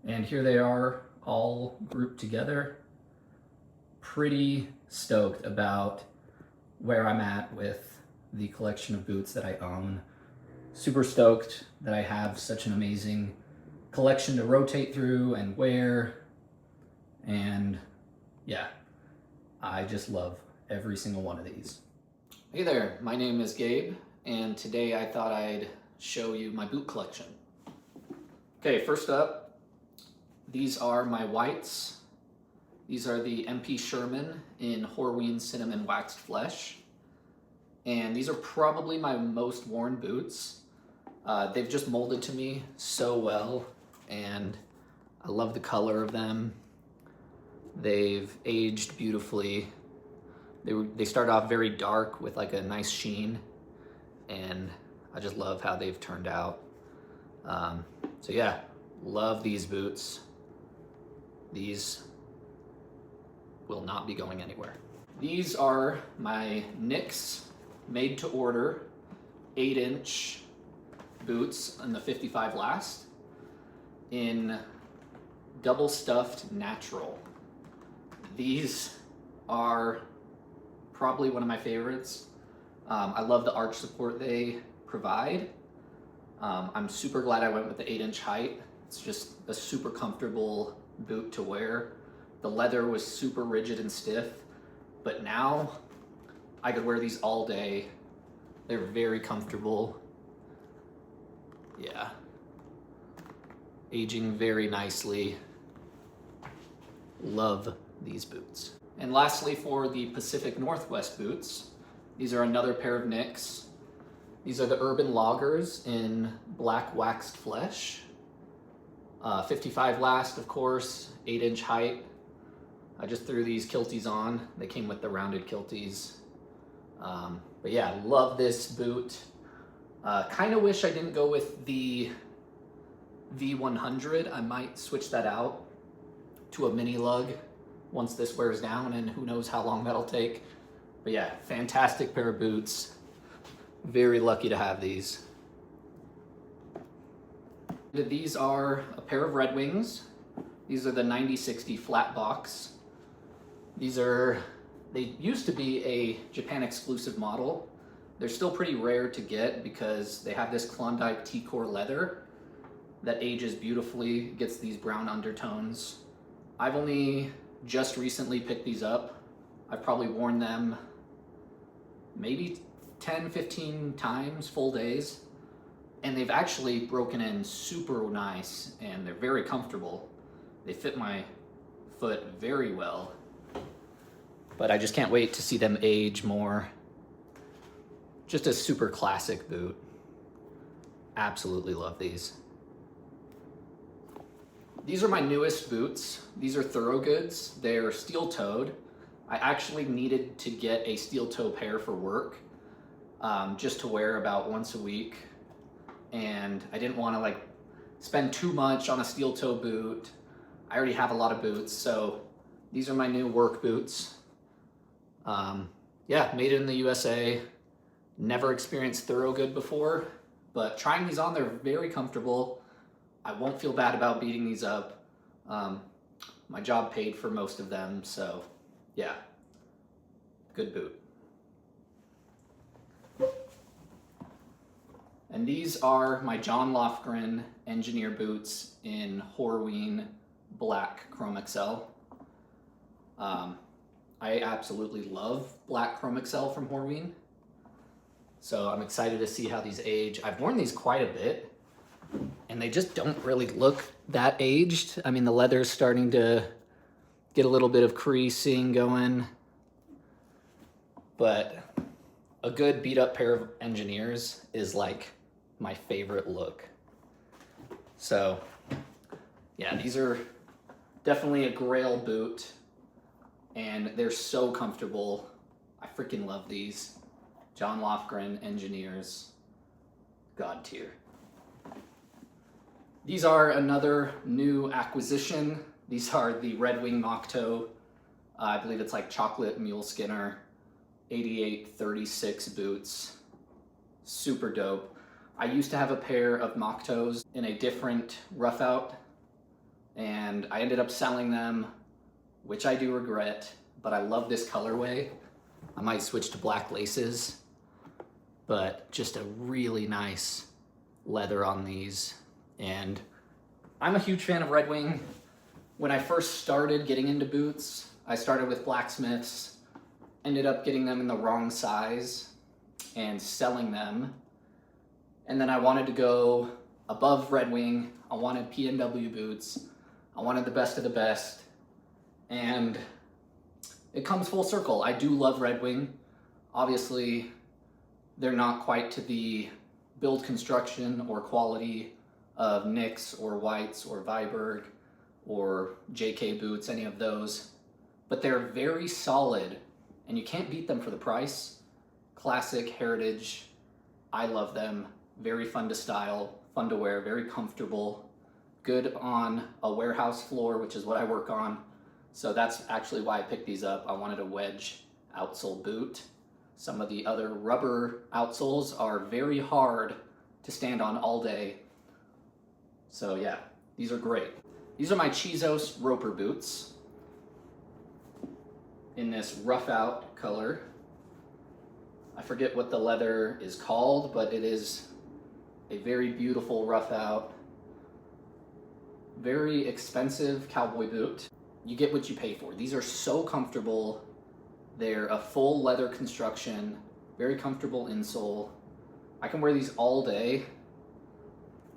And here they are all grouped together. Pretty stoked about where I'm at with the collection of boots that I own. Super stoked that I have such an amazing collection to rotate through and wear. And yeah, I just love every single one of these. Hey there, my name is Gabe, and today I thought I'd show you my boot collection. Okay, first up, these are my whites. These are the MP Sherman in Horween Cinnamon Waxed Flesh. And these are probably my most worn boots. They've just molded to me so well, and I love the color of them. They've aged beautifully. They start off very dark with like a nice sheen, and I just love how they've turned out. So yeah, love these boots. These will not be going anywhere. These are my NYX made to order 8-inch boots in the 55 last in double stuffed natural. These are probably one of my favorites. I love the arch support they provide. I'm super glad I went with the 8-inch height. It's just a super comfortable boot to wear. The leather was super rigid and stiff, but now I could wear these all day. They're very comfortable. Yeah. Aging very nicely. Love these boots. And lastly, for the Pacific Northwest boots, these are another pair of NYX. These are the Urban Loggers in black waxed flesh. 55 last, of course, 8-inch height. I just threw these kilties on. They came with the rounded kilties. But yeah, love this boot. Kind of wish I didn't go with the V100. I might switch that out to a mini lug once this wears down, and who knows how long that'll take. But yeah, fantastic pair of boots. Very lucky to have these. These are a pair of Red Wings. These are the 9060 flat box. They used to be a Japan exclusive model. They're still pretty rare to get because they have this Klondike T-Core leather that ages beautifully, gets these brown undertones. I've only just recently picked these up. I've probably worn them maybe 10, 15 times, full days. And they've actually broken in super nice, and they're very comfortable. They fit my foot very well. But I just can't wait to see them age more. Just a super classic boot. Absolutely love these. These are my newest boots. These are Thorogoods. They're steel-toed. I actually needed to get a steel-toe pair for work, just to wear about once a week. And I didn't want to like spend too much on a steel-toe boot. I already have a lot of boots, so these are my new work boots. Yeah, made it in the USA. Never experienced Thorogood before, but trying these on, they're very comfortable. I won't feel bad about beating these up. My job paid for most of them, so yeah, good boot. And these are my John Lofgren engineer boots in Horween Black Chrome XL. I absolutely love Black Chrome XL from Horween. So I'm excited to see how these age. I've worn these quite a bit, and they just don't really look that aged. I mean, the leather's starting to get a little bit of creasing going, but a good beat up pair of engineers is like my favorite look. So yeah, these are definitely a grail boot, and they're so comfortable. I freaking love these. John Lofgren engineers, God tier. These are another new acquisition. These are the Red Wing Mock Toe. I believe it's like chocolate mule skinner 8836 boots. Super dope. I used to have a pair of Mock Toes in a different rough out and I ended up selling them, which I do regret, but I love this colorway. I might switch to black laces, but just a really nice leather on these. And I'm a huge fan of Red Wing. When I first started getting into boots, I started with blacksmiths, ended up getting them in the wrong size and selling them. And then I wanted to go above Red Wing. I wanted PNW boots. I wanted the best of the best. And it comes full circle. I do love Red Wing. Obviously, they're not quite to the build construction or quality of Nicks or Whites or Viberg or JK boots, any of those. But they're very solid, and you can't beat them for the price. Classic, heritage, I love them. Very fun to style, fun to wear, very comfortable. Good on a warehouse floor, which is what I work on. So that's actually why I picked these up. I wanted a wedge outsole boot. Some of the other rubber outsoles are very hard to stand on all day. So yeah, these are great. These are my Chizos Roper boots in this rough out color. I forget what the leather is called, but it is a very beautiful rough out, very expensive cowboy boot. You get what you pay for. These are so comfortable. They're a full leather construction, very comfortable insole. I can wear these all day.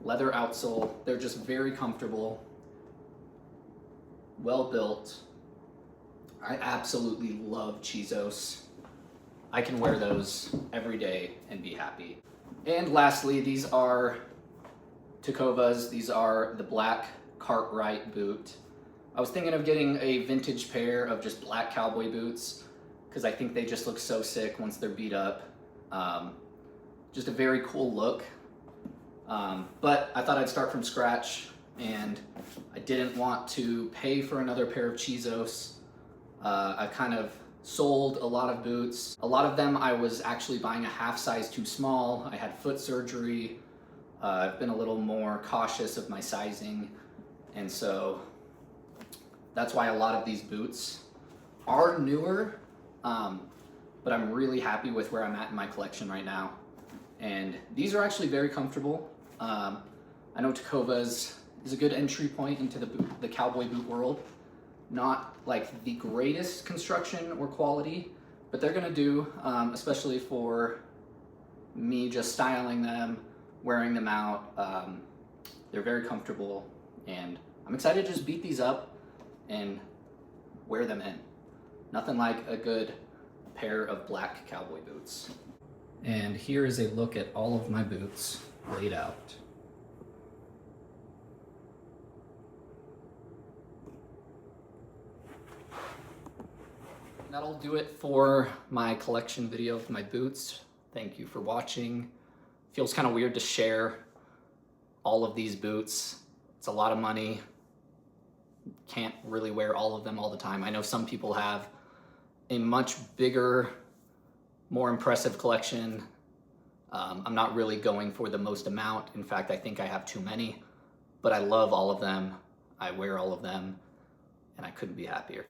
Leather outsole, they're just very comfortable, well built. I absolutely love Chizos. I can wear those every day and be happy. And lastly, these are Tecovas. These are the black Cartwright boot. I was thinking of getting a vintage pair of just black cowboy boots because I think they just look so sick once they're beat up. Just a very cool look. But I thought I'd start from scratch, and I didn't want to pay for another pair of Chizos. I kind of sold a lot of boots. A lot of them I was actually buying a half size too small. I had foot surgery. I've been a little more cautious of my sizing, and so that's why a lot of these boots are newer, but I'm really happy with where I'm at in my collection right now. And these are actually very comfortable. I know Tecovas is a good entry point into the cowboy boot world. Not like the greatest construction or quality, but they're gonna do, especially for me just styling them, wearing them out. They're very comfortable, and I'm excited to just beat these up and wear them in. Nothing like a good pair of black cowboy boots. And here is a look at all of my boots laid out. That'll do it for my collection video of my boots. Thank you for watching. Feels kind of weird to share all of these boots. It's a lot of money. Can't really wear all of them all the time. I know some people have a much bigger, more impressive collection. I'm not really going for the most amount. In fact, I think I have too many, but I love all of them. I wear all of them, and I couldn't be happier.